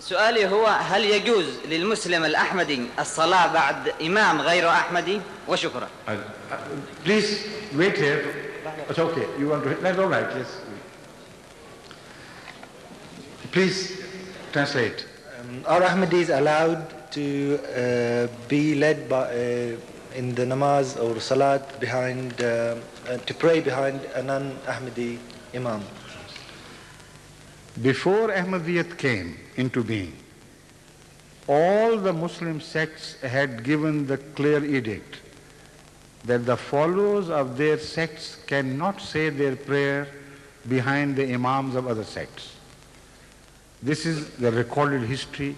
سؤالي هو هل يجوز للمسلم الأحمدي الصلاة بعد إمام غير أحمدي؟ وشكرا. Please wait here. It's okay. You want to? That's all right. Yes. Please translate. Are Ahmadis allowed to be led by in the namaz or salat behind to pray behind a non-Ahmadi imam? Before Ahmadiyyat came into being, all the Muslim sects had given the clear edict that the followers of their sects cannot say their prayer behind the imams of other sects. This is the recorded history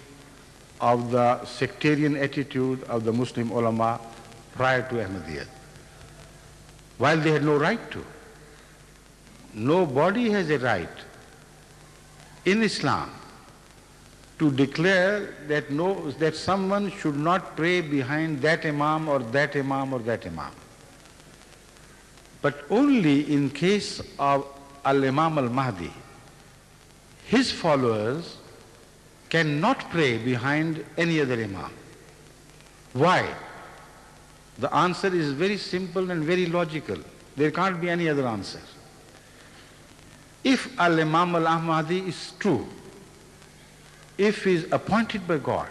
of the sectarian attitude of the Muslim ulama prior to Ahmadiyyat, while they had no right to. Nobody has a right in Islam to declare that someone should not pray behind that imam or that imam or that imam. But only in case of Al-Imam al-Mahdi, his followers cannot pray behind any other imam. Why? The answer is very simple and very logical. There can't be any other answer. If Al-Imam al-Mahdi is true, if he is appointed by God,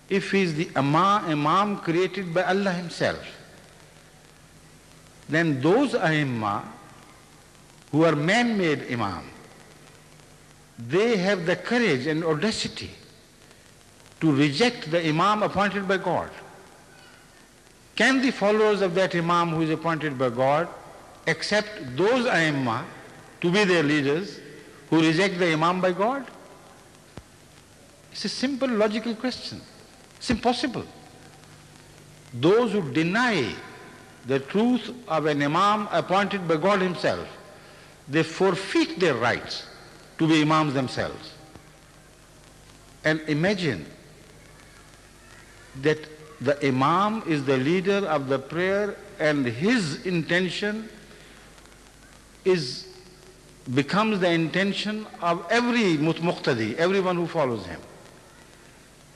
if he is the imam created by Allah himself, then those A'immah who are man-made imam, they have the courage and audacity to reject the imam appointed by God. Can the followers of that imam who is appointed by God accept those A'immah to be their leaders who reject the imam by God? It's a simple logical question. It's impossible. Those who deny the truth of an imam appointed by God himself, they forfeit their rights to be imams themselves. And imagine that the imam is the leader of the prayer and his intention becomes the intention of every muqtadi, everyone who follows him.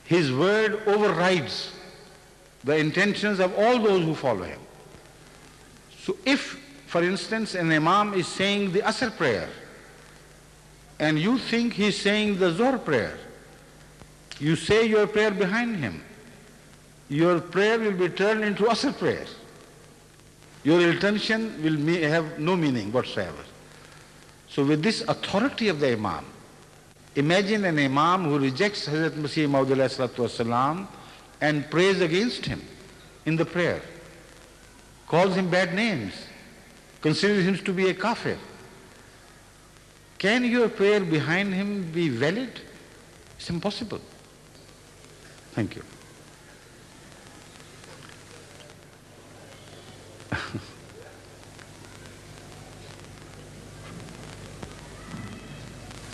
His word overrides the intentions of all those who follow him. So if, for instance, an imam is saying the Asr prayer and you think he's saying the Zuhr prayer, you say your prayer behind him, your prayer will be turned into Asr prayer. Your intention will have no meaning whatsoever. So with this authority of the imam, imagine an imam who rejects Hazrat Masih Maud alayhi salatu wasalam and prays against him in the prayer, calls him bad names, considers him to be a kafir. Can your prayer behind him be valid? It's impossible. Thank you.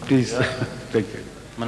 Please, thank you.